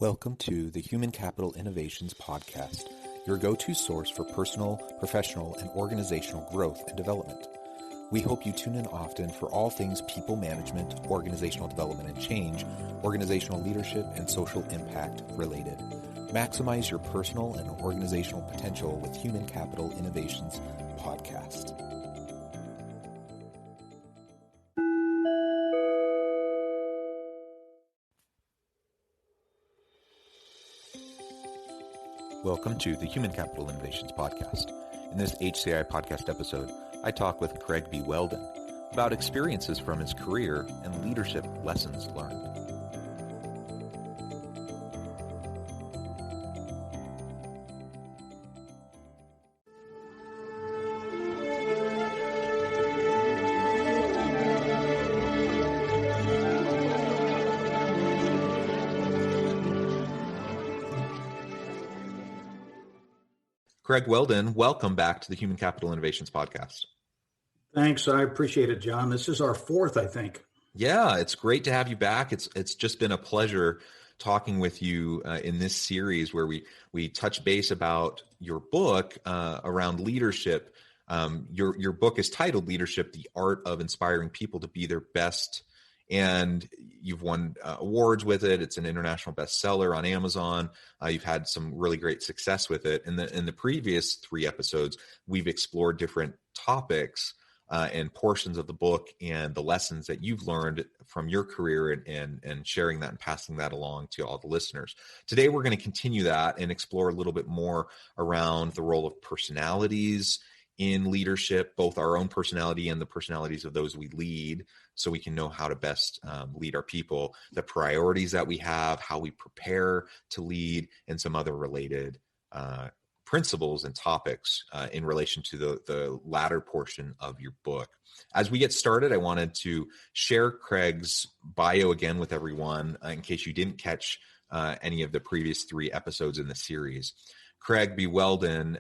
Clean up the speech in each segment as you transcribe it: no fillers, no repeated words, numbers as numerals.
Welcome to the Human Capital Innovations Podcast, your go-to source for personal, professional, and organizational growth and development. We hope you tune in often for all things people management, organizational development and change, organizational leadership, and social impact related. Maximize your personal and organizational potential with Human Capital Innovations Podcast. Welcome to the Human Capital Innovations Podcast. In this HCI podcast episode, I talk with Craig B. Whelden about experiences from his career and leadership lessons learned. Craig Whelden, welcome back to the Human Capital Innovations Podcast. Thanks. I appreciate it, John. This is our fourth, I think. Yeah, it's great to have you back. It's just been a pleasure talking with you in this series where we touch base about your book around leadership. Your book is titled Leadership, the Art of Inspiring People to Be Their Best. And you've won awards with it. It's an international bestseller on Amazon. You've had some really great success with it. In the previous 3 episodes, we've explored different topics and portions of the book and the lessons that you've learned from your career and sharing that and passing that along to all the listeners. Today, we're going to continue that and explore a little bit more around the role of personalities in leadership, both our own personality and the personalities of those we lead, so we can know how to best lead our people, the priorities that we have, how we prepare to lead, and some other related principles and topics in relation to the latter portion of your book. As we get started, I wanted to share Craig's bio again with everyone in case you didn't catch any of the previous 3 episodes in the series. Craig B. Whelden,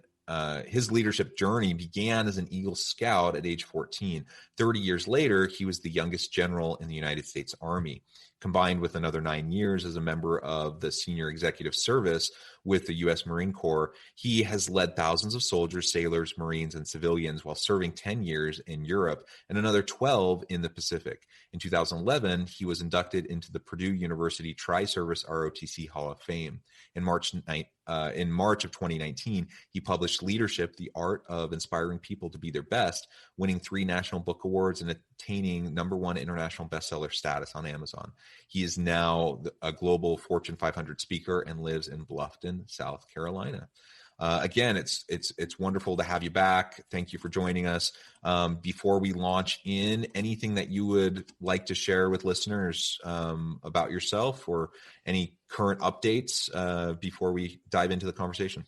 his leadership journey began as an Eagle Scout at age 14. 30 years later, he was the youngest general in the United States Army, combined with another 9 years as a member of the senior executive service with the U.S. Marine Corps. He has led thousands of soldiers, sailors, Marines, and civilians while serving 10 years in Europe and another 12 in the Pacific. In 2011, he was inducted into the Purdue University Tri-Service ROTC Hall of Fame. In March of 2019, he published Leadership, the Art of Inspiring People to Be Their Best, winning 3 National Book Awards and attaining #1 international bestseller status on Amazon. He is now a global Fortune 500 speaker and lives in Bluffton, South Carolina. Again, it's wonderful to have you back. Thank you for joining us. Before we launch in, anything that you would like to share with listeners about yourself or any current updates before we dive into the conversation?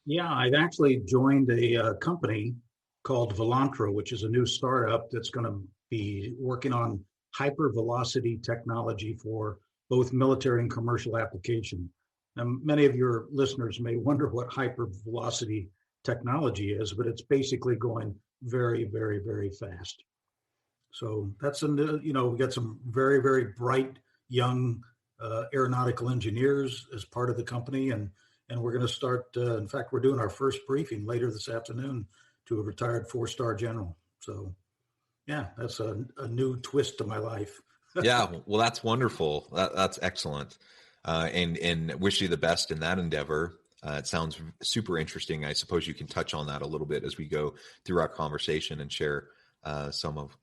Yeah, I've actually joined a company called Volantra, which is a new startup that's going to be working on hypervelocity technology for both military and commercial application. And many of your listeners may wonder what hypervelocity technology is, but it's basically going very, very, very fast. So that's we got some very, very bright young aeronautical engineers as part of the company, and we're going to start. In fact, we're doing our first briefing later this afternoon to a retired 4-star general. So, yeah, that's a new twist to my life. Yeah, well, that's wonderful. That's excellent. And wish you the best in that endeavor. It sounds super interesting. I suppose you can touch on that a little bit as we go through our conversation and share some of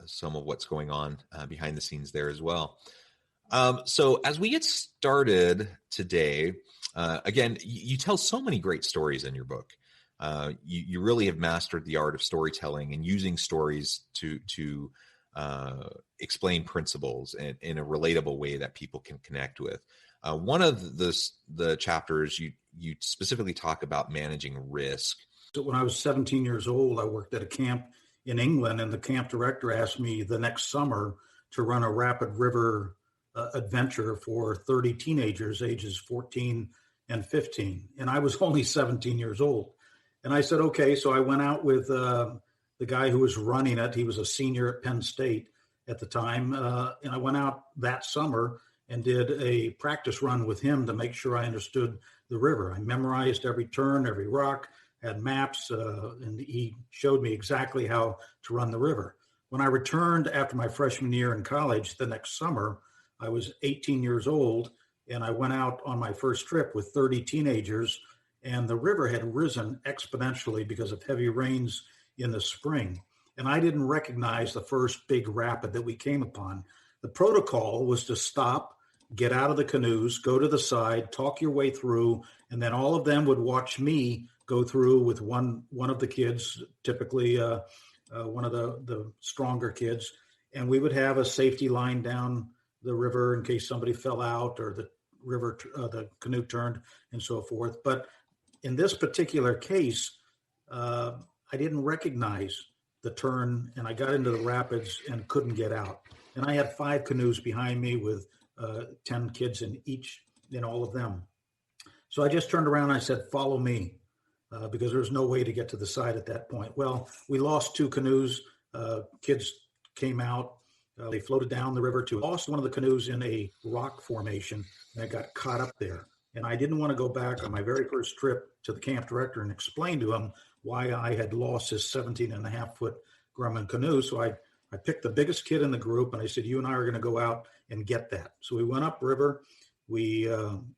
what's going on behind the scenes there as well. So as we get started today, again, you tell so many great stories in your book. You really have mastered the art of storytelling and using stories to explain principles in a relatable way that people can connect with. One of the chapters you specifically talk about managing risk. So when I was 17 years old, I worked at a camp in England, and the camp director asked me the next summer to run a rapid river adventure for 30 teenagers ages 14 and 15. And I was only 17 years old. And I said, okay. So I went out with the guy who was running it. He was a senior at Penn State at the time. And I went out that summer and did a practice run with him to make sure I understood the river. I memorized every turn, every rock, had maps, and he showed me exactly how to run the river. When I returned after my freshman year in college the next summer, I was 18 years old, and I went out on my first trip with 30 teenagers, and the river had risen exponentially because of heavy rains in the spring. And I didn't recognize the first big rapid that we came upon. The protocol was to stop, get out of the canoes, go to the side, talk your way through, and then all of them would watch me go through with one of the kids, typically one of the stronger kids, and we would have a safety line down the river in case somebody fell out or the the canoe turned and so forth. But in this particular case, I didn't recognize the turn, and I got into the rapids and couldn't get out. And I had 5 canoes behind me with 10 kids in all of them. So I just turned around and I said, "Follow me," because there was no way to get to the side at that point. Well, we lost 2 canoes. Kids came out. They floated down the river to lost one of the canoes in a rock formation, and I got caught up there. And I didn't want to go back on my very first trip to the camp director and explain to him why I had lost his 17 and a half foot Grumman canoe. So I picked the biggest kid in the group, and I said, "You and I are going to go out and get that." So we went upriver. We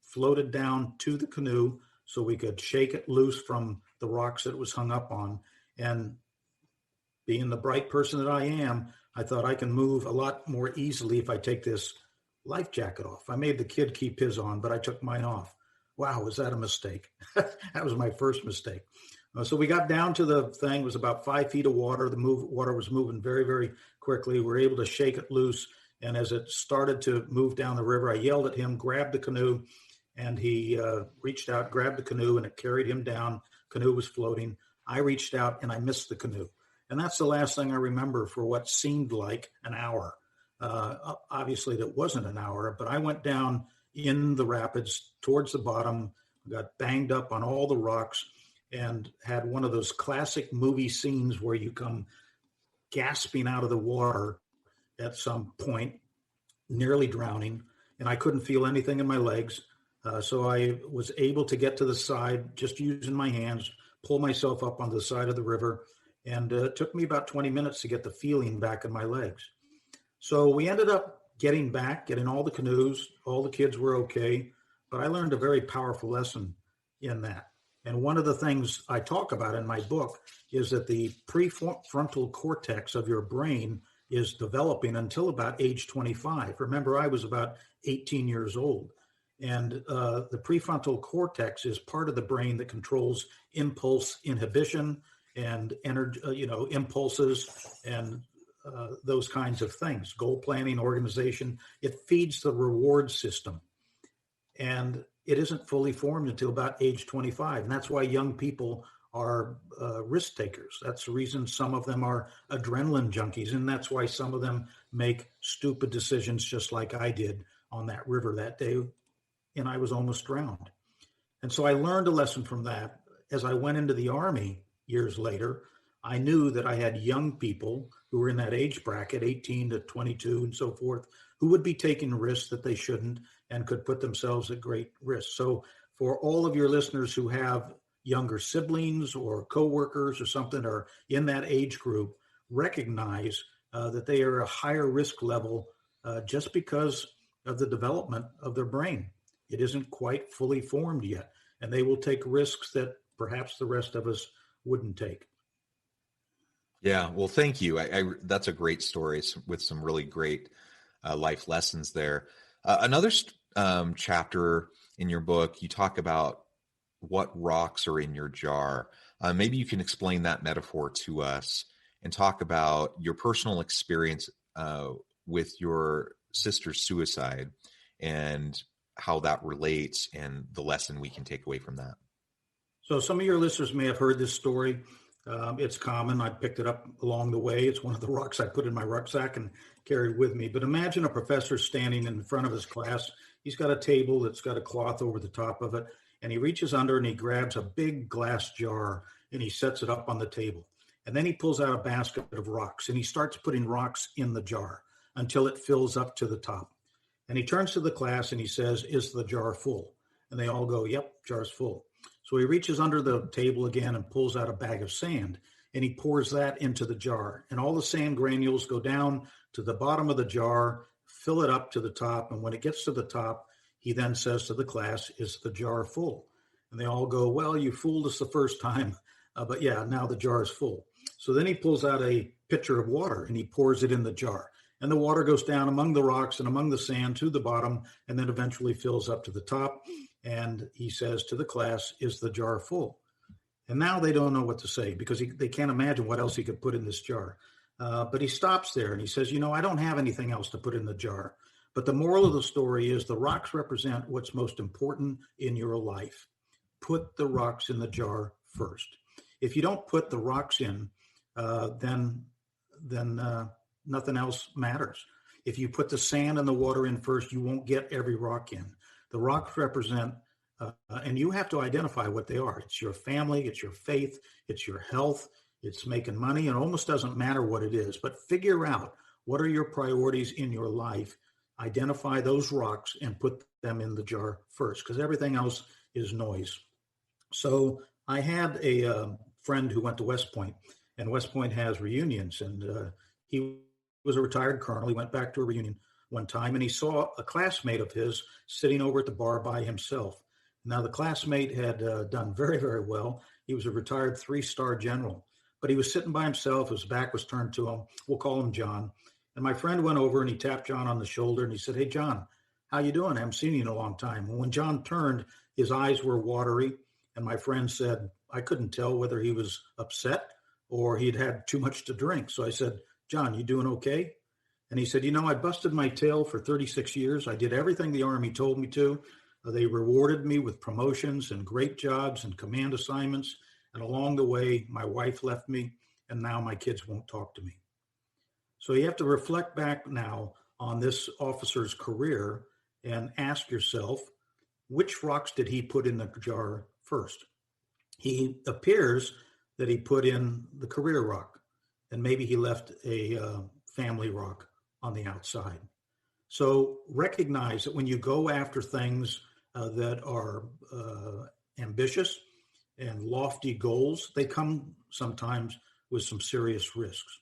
floated down to the canoe so we could shake it loose from the rocks that it was hung up on. And being the bright person that I am, I thought I can move a lot more easily if I take this life jacket off. I made the kid keep his on, but I took mine off. Wow, was that a mistake? That was my first mistake. So we got down to the thing. It was about 5 feet of water. The water was moving very, very quickly. We were able to shake it loose. And as it started to move down the river, I yelled at him, grabbed the canoe, and he reached out, grabbed the canoe, and it carried him down. Canoe was floating. I reached out, and I missed the canoe. And that's the last thing I remember for what seemed like an hour. Obviously, that wasn't an hour, but I went down in the rapids towards the bottom, got banged up on all the rocks, and had one of those classic movie scenes where you come gasping out of the water at some point, nearly drowning, and I couldn't feel anything in my legs. So I was able to get to the side just using my hands, pull myself up onto the side of the river, and it took me about 20 minutes to get the feeling back in my legs. So we ended up getting all the canoes. All the kids were okay, but I learned a very powerful lesson in that. And one of the things I talk about in my book is that the prefrontal cortex of your brain is developing until about age 25. Remember, I was about 18 years old. And the prefrontal cortex is part of the brain that controls impulse inhibition and energy, impulses and those kinds of things, goal planning, organization. It feeds the reward system. And it isn't fully formed until about age 25. And that's why young people are risk takers. That's the reason some of them are adrenaline junkies. And that's why some of them make stupid decisions just like I did on that river that day. And I was almost drowned. And so I learned a lesson from that. As I went into the Army years later, I knew that I had young people who were in that age bracket, 18 to 22 and so forth, who would be taking risks that they shouldn't and could put themselves at great risk. So for all of your listeners who have younger siblings or coworkers or something or in that age group, recognize that they are a higher risk level just because of the development of their brain. It isn't quite fully formed yet, and they will take risks that perhaps the rest of us wouldn't take. Yeah, well, thank you. That's a great story with some really great life lessons there. Another chapter in your book, you talk about what rocks are in your jar. Maybe you can explain that metaphor to us and talk about your personal experience with your sister's suicide and how that relates and the lesson we can take away from that. So some of your listeners may have heard this story. It's common. I picked it up along the way. It's one of the rocks I put in my rucksack and carried with me. But imagine a professor standing in front of his class. He's got a table that's got a cloth over the top of it. And he reaches under and he grabs a big glass jar and he sets it up on the table. And then he pulls out a basket of rocks and he starts putting rocks in the jar until it fills up to the top. And he turns to the class and he says, "Is the jar full?" And they all go, "Yep, jar's full." So he reaches under the table again and pulls out a bag of sand, and he pours that into the jar. And all the sand granules go down to the bottom of the jar, fill it up to the top. And when it gets to the top, he then says to the class, "Is the jar full?" And they all go, "Well, you fooled us the first time, but yeah, now the jar is full." So then he pulls out a pitcher of water and he pours it in the jar. And the water goes down among the rocks and among the sand to the bottom, and then eventually fills up to the top. And he says to the class, "Is the jar full?" And now they don't know what to say because they can't imagine what else he could put in this jar. But he stops there and he says, "I don't have anything else to put in the jar." But the moral of the story is the rocks represent what's most important in your life. Put the rocks in the jar first. If you don't put the rocks in, then nothing else matters. If you put the sand and the water in first, you won't get every rock in. The rocks represent, and you have to identify what they are. It's your family, it's your faith, it's your health, it's making money. It almost doesn't matter what it is, but figure out what are your priorities in your life. Identify those rocks and put them in the jar first, because everything else is noise. So I had a friend who went to West Point, and West Point has reunions, and he was a retired colonel. He went back to a reunion one time, and he saw a classmate of his sitting over at the bar by himself. Now, the classmate had done very, very well. He was a retired 3-star general, but he was sitting by himself. His back was turned to him. We'll call him John. And my friend went over and he tapped John on the shoulder and he said, "Hey, John, how you doing? I haven't seen you in a long time." And when John turned, his eyes were watery. And my friend said, I couldn't tell whether he was upset or he'd had too much to drink. So I said, "John, you doing okay?" And he said, "I busted my tail for 36 years. I did everything the Army told me to. They rewarded me with promotions and great jobs and command assignments. And along the way, my wife left me, and now my kids won't talk to me." So you have to reflect back now on this officer's career and ask yourself, which rocks did he put in the jar first? He appears that he put in the career rock, and maybe he left a family rock on the outside. So recognize that when you go after things that are ambitious and lofty goals, they come sometimes with some serious risks.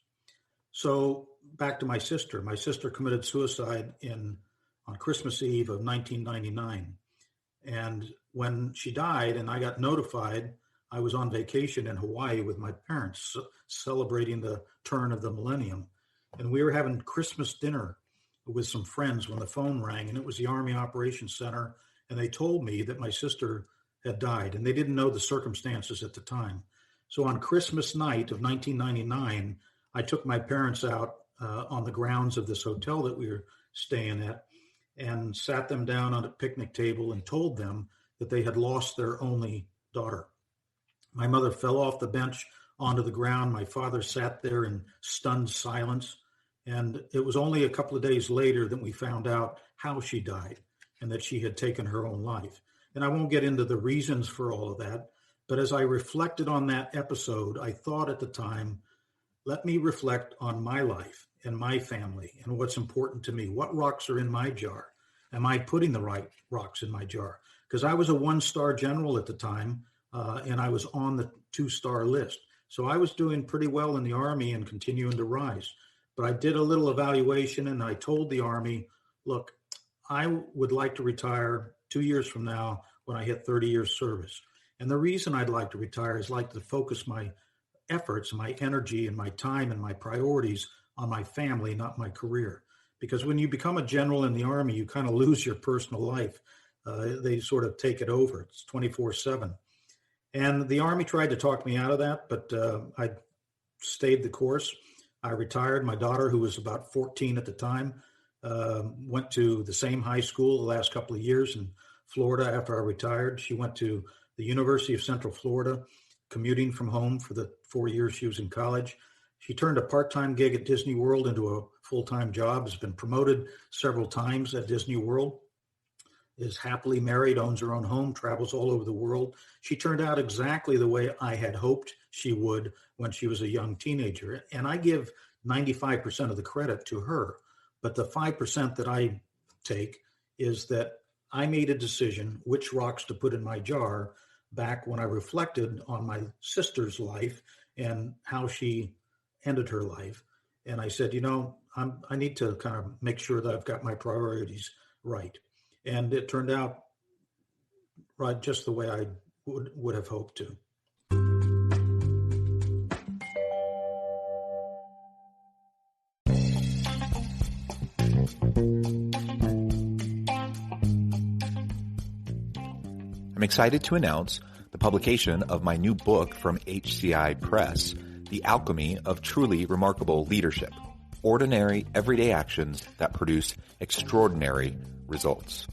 So back to my sister. My sister committed suicide on Christmas Eve of 1999. And when she died and I got notified, I was on vacation in Hawaii with my parents celebrating the turn of the millennium. And we were having Christmas dinner with some friends when the phone rang, and it was the Army Operations Center. And they told me that my sister had died, and they didn't know the circumstances at the time. So on Christmas night of 1999, I took my parents out on the grounds of this hotel that we were staying at and sat them down on a picnic table and told them that they had lost their only daughter. My mother fell off the bench onto the ground. My father sat there in stunned silence. And it was only a couple of days later that we found out how she died and that she had taken her own life. And I won't get into the reasons for all of that, but as I reflected on that episode, I thought at the time, let me reflect on my life and my family and what's important to me. What rocks are in my jar? Am I putting the right rocks in my jar? Because I was a 1-star general at the time, and I was on the 2-star list. So I was doing pretty well in the Army and continuing to rise. But I did a little evaluation and I told the Army, look, I would like to retire 2 years from now when I hit 30 years service. And the reason I'd like to retire is like to focus my efforts, my energy, and my time and my priorities on my family, not my career. Because when you become a general in the Army, you kind of lose your personal life. They sort of take it over. It's 24/7. And the Army tried to talk me out of that, but I stayed the course. I retired. My daughter, who was about 14 at the time, went to the same high school the last couple of years in Florida after I retired. She went to the University of Central Florida, commuting from home for the 4 years she was in college. She turned a part-time gig at Disney World into a full-time job, has been promoted several times at Disney World, is happily married, owns her own home, travels all over the world. She turned out exactly the way I had hoped she would when she was a young teenager. And I give 95% of the credit to her. But the 5% that I take is that I made a decision which rocks to put in my jar back when I reflected on my sister's life and how she ended her life. And I said, I need to kind of make sure that I've got my priorities right. And it turned out right just the way I would have hoped to. I'm excited to announce the publication of my new book from HCI Press, The Alchemy of Truly Remarkable Leadership: Ordinary, Everyday Actions that Produce Extraordinary Results.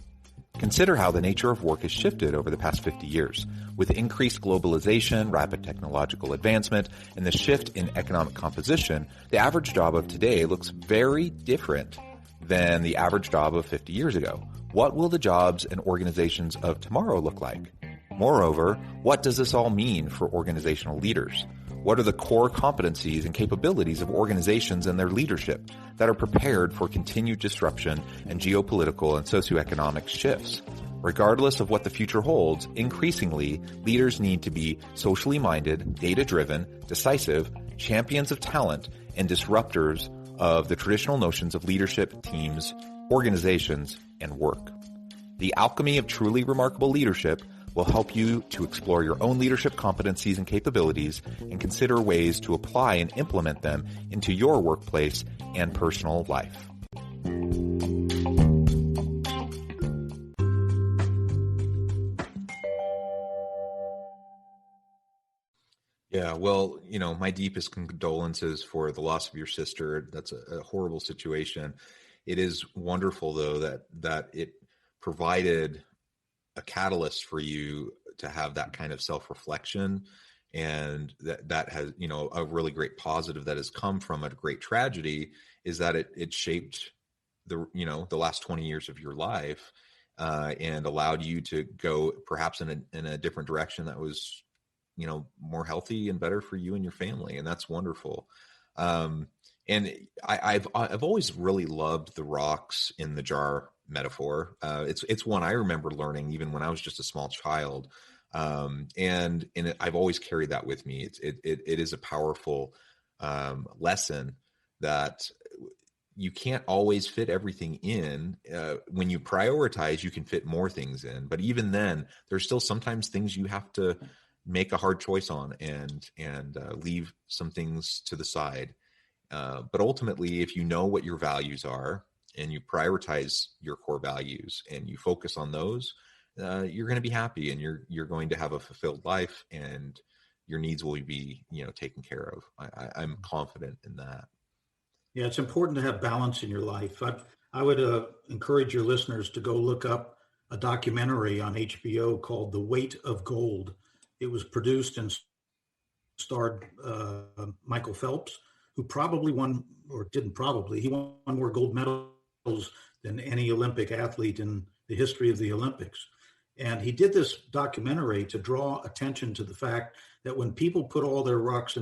Consider how the nature of work has shifted over the past 50 years. With increased globalization, rapid technological advancement, and the shift in economic composition, the average job of today looks very different than the average job of 50 years ago. What will the jobs and organizations of tomorrow look like? Moreover, what does this all mean for organizational leaders? What are the core competencies and capabilities of organizations and their leadership that are prepared for continued disruption and geopolitical and socioeconomic shifts? Regardless of what the future holds, increasingly, leaders need to be socially minded, data-driven, decisive, champions of talent, and disruptors of the traditional notions of leadership, teams, organizations, and work. The Alchemy of Truly Remarkable Leadership will help you to explore your own leadership competencies and capabilities and consider ways to apply and implement them into your workplace and personal life. Yeah, well, my deepest condolences for the loss of your sister. That's a horrible situation. It is wonderful, though, that it provided a catalyst for you to have that kind of self-reflection, and that has, a really great positive that has come from a great tragedy is that it shaped the last 20 years of your life, and allowed you to go perhaps in a different direction that was, more healthy and better for you and your family. And that's wonderful. And I've always really loved the rocks in the jar metaphor. It's one I remember learning even when I was just a small child. I've always carried that with me. It is a powerful lesson that you can't always fit everything in. When you prioritize, you can fit more things in. But even then, there's still sometimes things you have to make a hard choice on and leave some things to the side. But ultimately, if you know what your values are and you prioritize your core values and you focus on those, you're going to be happy, and you're going to have a fulfilled life, and your needs will be taken care of. I'm confident in that. Yeah, it's important to have balance in your life. I would encourage your listeners to go look up a documentary on HBO called The Weight of Gold. It was produced and starred Michael Phelps, who probably won, or didn't probably, he won more gold medals than any Olympic athlete in the history of the Olympics. And he did this documentary to draw attention to the fact that when people put all their rocks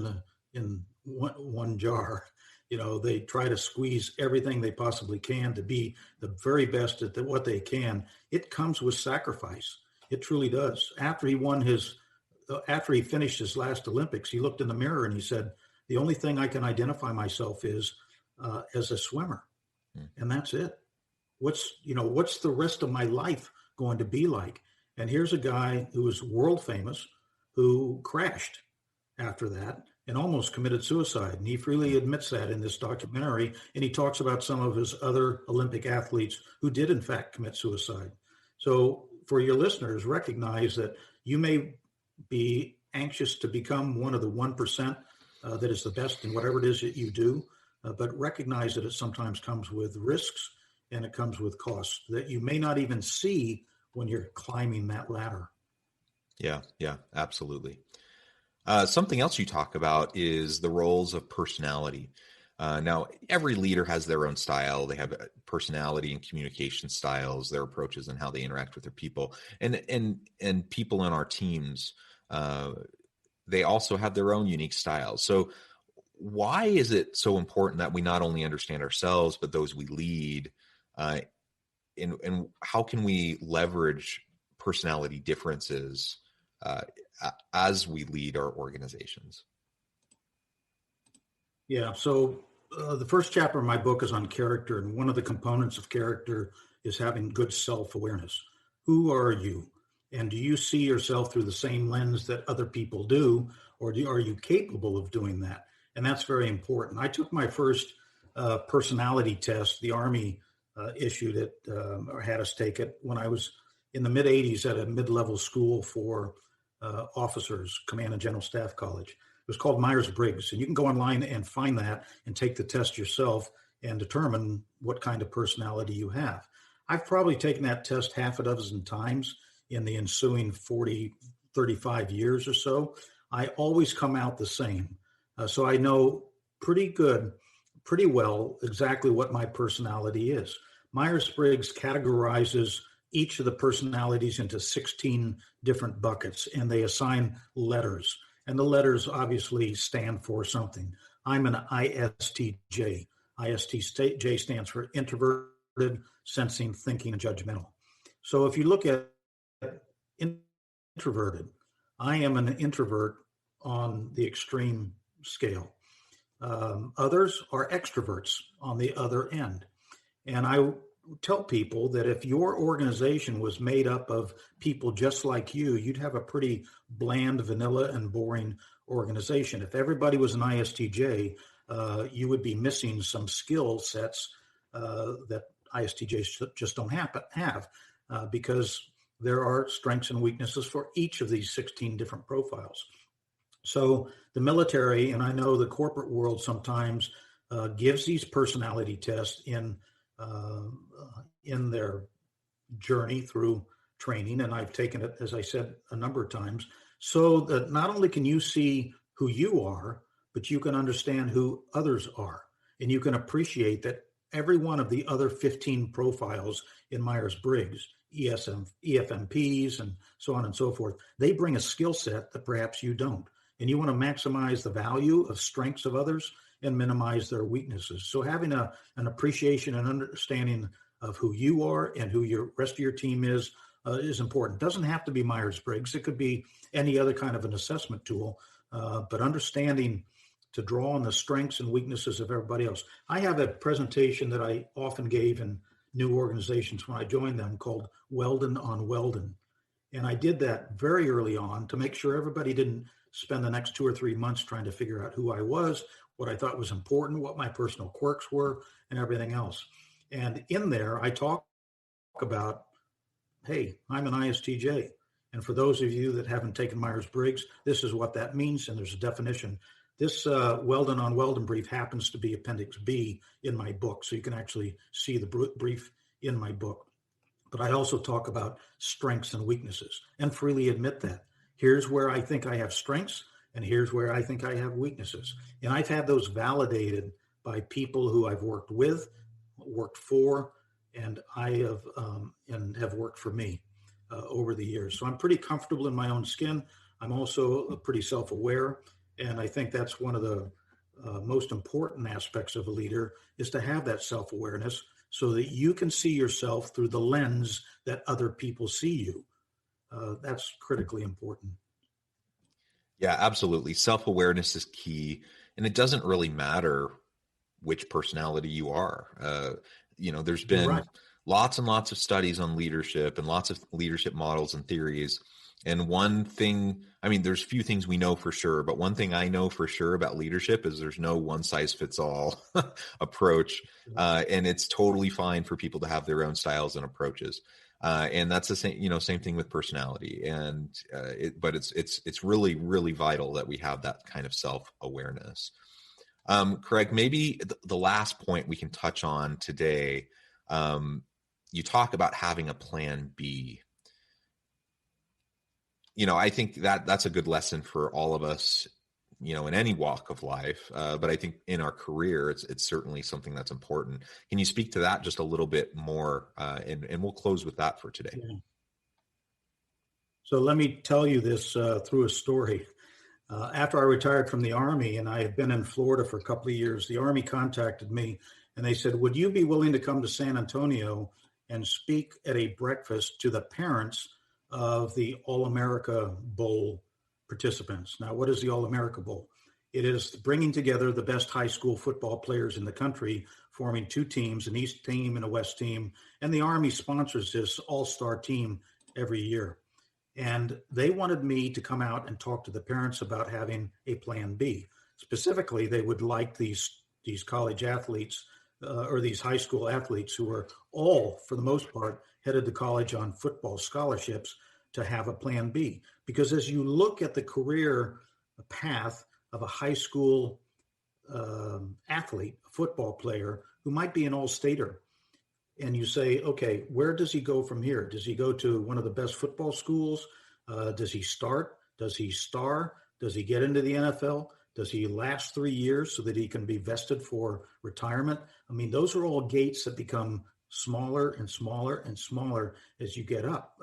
in one jar, they try to squeeze everything they possibly can to be the very best at what they can. It comes with sacrifice. It truly does. After he finished his last Olympics, he looked in the mirror and he said, the only thing I can identify myself is as a swimmer. And that's it. What's the rest of my life going to be like? And here's a guy who was world famous, who crashed after that and almost committed suicide. And he freely admits that in this documentary. And he talks about some of his other Olympic athletes who did, in fact, commit suicide. So for your listeners, recognize that you may be anxious to become one of the 1% that is the best in whatever it is that you do, but recognize that it sometimes comes with risks and it comes with costs that you may not even see when you're climbing that ladder. Yeah, absolutely. Something else you talk about is the roles of personality. Now, every leader has their own style. They have personality and communication styles, their approaches, and how they interact with their people. And people in our teams, they also have their own unique styles. So why is it so important that we not only understand ourselves, but those we lead and how can we leverage personality differences as we lead our organizations? Yeah. So the first chapter of my book is on character, and one of the components of character is having good self-awareness. Who are you? And do you see yourself through the same lens that other people do, or are you capable of doing that? And that's very important. I took my first personality test. The Army issued it or had us take it when I was in the mid 80s at a mid-level school for officers, Command and General Staff College. It was called Myers-Briggs, and you can go online and find that and take the test yourself and determine what kind of personality you have. I've probably taken that test half a dozen times in the ensuing 40, 35 years or so. I always come out the same. So I know pretty well exactly what my personality is. Myers-Briggs categorizes each of the personalities into 16 different buckets, and they assign letters. And the letters obviously stand for something. I'm an ISTJ. ISTJ stands for introverted, sensing, thinking, and judgmental. So if you look at introverted, I am an introvert on the extreme scale. Others are extroverts on the other end. And I tell people that if your organization was made up of people just like you, you'd have a pretty bland, vanilla, and boring organization. If everybody was an ISTJ, you would be missing some skill sets that ISTJs just don't have because there are strengths and weaknesses for each of these 16 different profiles. So the military, and I know the corporate world sometimes gives these personality tests in their journey through training, and I've taken it, as I said, a number of times, so that not only can you see who you are, but you can understand who others are, and you can appreciate that every one of the other 15 profiles in Myers-Briggs, EFMPs, and so on and so forth, they bring a skill set that perhaps you don't. And you want to maximize the value of strengths of others and minimize their weaknesses. So having an appreciation and understanding of who you are and who your rest of your team is important. It doesn't have to be Myers-Briggs. It could be any other kind of an assessment tool, but understanding to draw on the strengths and weaknesses of everybody else. I have a presentation that I often gave in new organizations when I joined them called Whelden on Whelden. And I did that very early on to make sure everybody didn't spend the next 2 or 3 months trying to figure out who I was, what I thought was important, what my personal quirks were, and everything else. And in there, I talk about, hey, I'm an ISTJ. And for those of you that haven't taken Myers-Briggs, this is what that means, and there's a definition. This Whelden on Whelden brief happens to be Appendix B in my book, so you can actually see the brief in my book. But I also talk about strengths and weaknesses and freely admit that. Here's where I think I have strengths, and here's where I think I have weaknesses. And I've had those validated by people who I've worked with, worked for, and have worked for me over the years. So I'm pretty comfortable in my own skin. I'm also pretty self-aware, and I think that's one of the most important aspects of a leader is to have that self-awareness so that you can see yourself through the lens that other people see you. That's critically important. Yeah, absolutely. Self-awareness is key, and it doesn't really matter which personality you are. There's been Right. lots and lots of studies on leadership and lots of leadership models and theories. And one thing, there's few things we know for sure, but one thing I know for sure about leadership is there's no one size fits all approach. And it's totally fine for people to have their own styles and approaches. And that's the same thing with personality. And but it's really, really vital that we have that kind of self-awareness. Craig, maybe the last point we can touch on today, you talk about having a plan B. I think that's a good lesson for all of us, in any walk of life. But I think in our career, it's certainly something that's important. Can you speak to that just a little bit more? And we'll close with that for today. Yeah. So let me tell you this through a story. After I retired from the Army and I had been in Florida for a couple of years, the Army contacted me and they said, would you be willing to come to San Antonio and speak at a breakfast to the parents of the All-America Bowl participants. Now, what is the All-America Bowl? It is bringing together the best high school football players in the country, forming two teams, an East team and a West team. And the Army sponsors this all-star team every year. And they wanted me to come out and talk to the parents about having a plan B. Specifically, they would like these college athletes or these high school athletes who are all, for the most part, headed to college on football scholarships to have a plan B. Because as you look at the career path of a high school athlete, a football player who might be an all-stater, and you say, okay, where does he go from here? Does he go to one of the best football schools? Does he start? Does he star? Does he get into the NFL? Does he last 3 years so that he can be vested for retirement? I mean, those are all gates that become smaller and smaller and smaller as you get up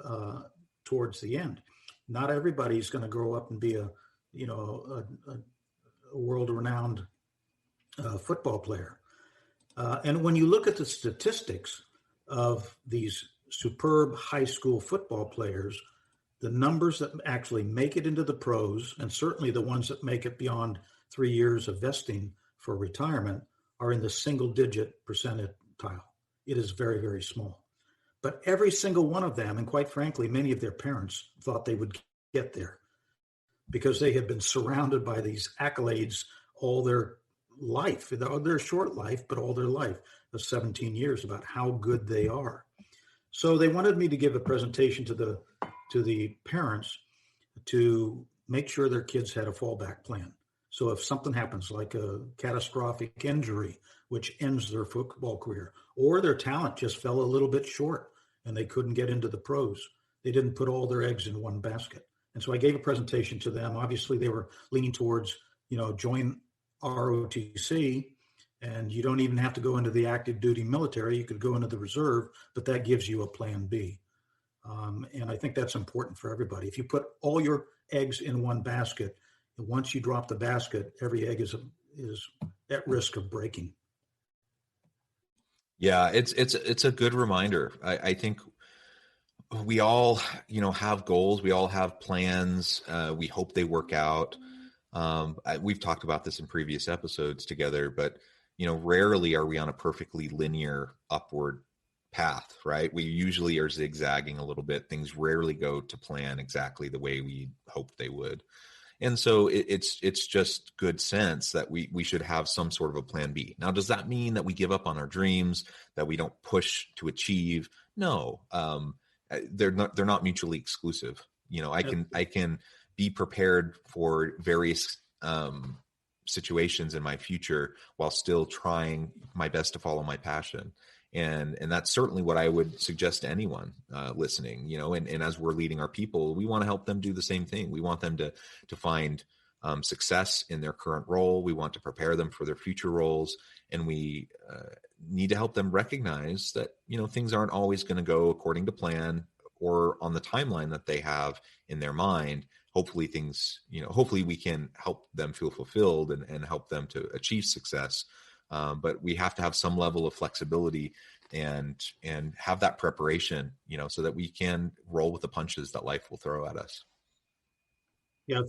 towards the end. Not everybody's going to grow up and be a world-renowned football player. And when you look at the statistics of these superb high school football players, the numbers that actually make it into the pros, and certainly the ones that make it beyond 3 years of vesting for retirement, are in the single-digit percentile. It is very, very small. But every single one of them, and quite frankly, many of their parents thought they would get there because they had been surrounded by these accolades all their life, their short life, but all their life of 17 years about how good they are. So they wanted me to give a presentation to the parents to make sure their kids had a fallback plan. So if something happens, like a catastrophic injury, which ends their football career, or their talent just fell a little bit short and they couldn't get into the pros, they didn't put all their eggs in one basket. And so I gave a presentation to them. Obviously, they were leaning towards, join ROTC, and you don't even have to go into the active duty military. You could go into the reserve, but that gives you a plan B. And I think that's important for everybody. If you put all your eggs in one basket, once you drop the basket, every egg is at risk of breaking. Yeah, it's a good reminder. I think we all, have goals. We all have plans. We hope they work out. We've talked about this in previous episodes together, but rarely are we on a perfectly linear upward path, right? We usually are zigzagging a little bit. Things rarely go to plan exactly the way we hoped they would. And so it's just good sense that we should have some sort of a plan B. Now, does that mean that we give up on our dreams, that we don't push to achieve? No, they're not mutually exclusive. I can be prepared for various situations in my future while still trying my best to follow my passion. And that's certainly what I would suggest to anyone listening, and as we're leading our people, we want to help them do the same thing. We want them to find success in their current role. We want to prepare them for their future roles. And we need to help them recognize that, things aren't always going to go according to plan or on the timeline that they have in their mind. Hopefully hopefully we can help them feel fulfilled and help them to achieve success. But we have to have some level of flexibility and have that preparation, so that we can roll with the punches that life will throw at us. Yeah,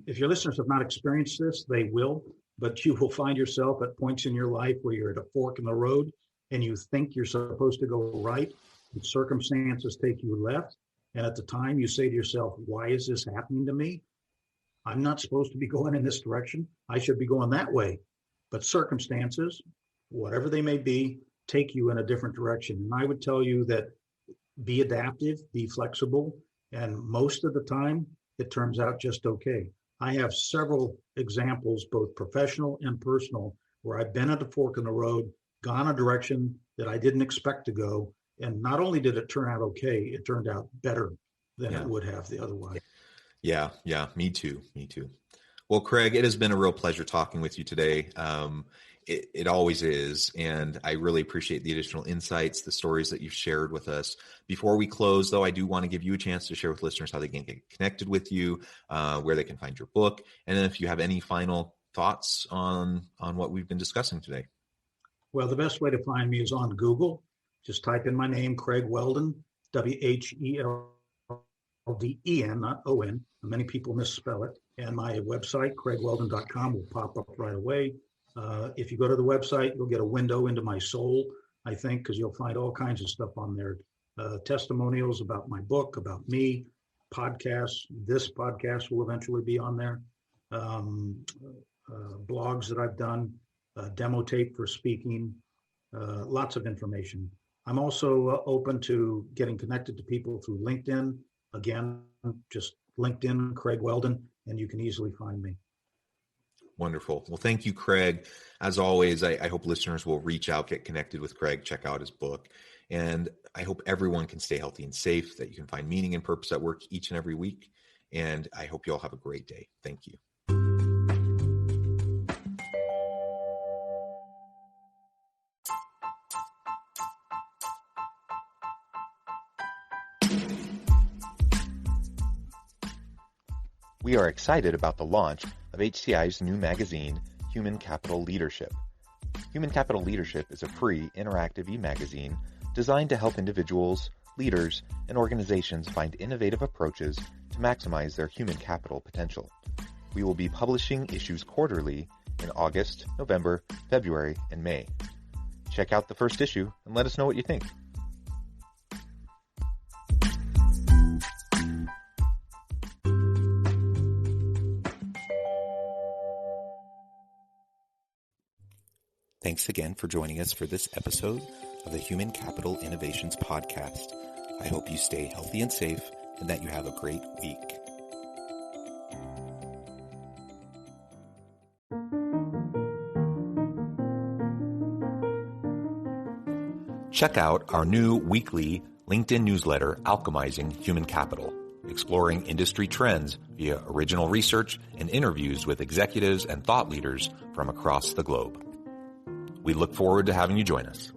if your listeners have not experienced this, they will, but you will find yourself at points in your life where you're at a fork in the road and you think you're supposed to go right, and circumstances take you left. And at the time you say to yourself, why is this happening to me? I'm not supposed to be going in this direction. I should be going that way. But circumstances, whatever they may be, take you in a different direction. And I would tell you that be adaptive, be flexible, and most of the time, it turns out just okay. I have several examples, both professional and personal, where I've been at a fork in the road, gone a direction that I didn't expect to go, and not only did it turn out okay, it turned out better than it would have the otherwise. Yeah, me too. Well, Craig, it has been a real pleasure talking with you today. It always is. And I really appreciate the additional insights, the stories that you've shared with us. Before we close, though, I do want to give you a chance to share with listeners how they can get connected with you, where they can find your book. And then if you have any final thoughts on what we've been discussing today. Well, the best way to find me is on Google. Just type in my name, Craig Whelden, Whelden, not O-N. Many people misspell it. And my website, craigwhelden.com, will pop up right away. If you go to the website, you'll get a window into my soul, I think, because you'll find all kinds of stuff on there. Testimonials about my book, about me, podcasts. This podcast will eventually be on there. Blogs that I've done, demo tape for speaking, lots of information. I'm also open to getting connected to people through LinkedIn. Again, just LinkedIn, Craig Whelden, and you can easily find me. Wonderful. Well, thank you, Craig. As always, I hope listeners will reach out, get connected with Craig, check out his book. And I hope everyone can stay healthy and safe, that you can find meaning and purpose at work each and every week. And I hope you all have a great day. Thank you. We are excited about the launch of HCI's new magazine, Human Capital Leadership. Human Capital Leadership is a free, interactive e-magazine designed to help individuals, leaders, and organizations find innovative approaches to maximize their human capital potential. We will be publishing issues quarterly in August, November, February, and May. Check out the first issue and let us know what you think. Thanks again for joining us for this episode of the Human Capital Innovations Podcast. I hope you stay healthy and safe and that you have a great week. Check out our new weekly LinkedIn newsletter, Alchemizing Human Capital, exploring industry trends via original research and interviews with executives and thought leaders from across the globe. We look forward to having you join us.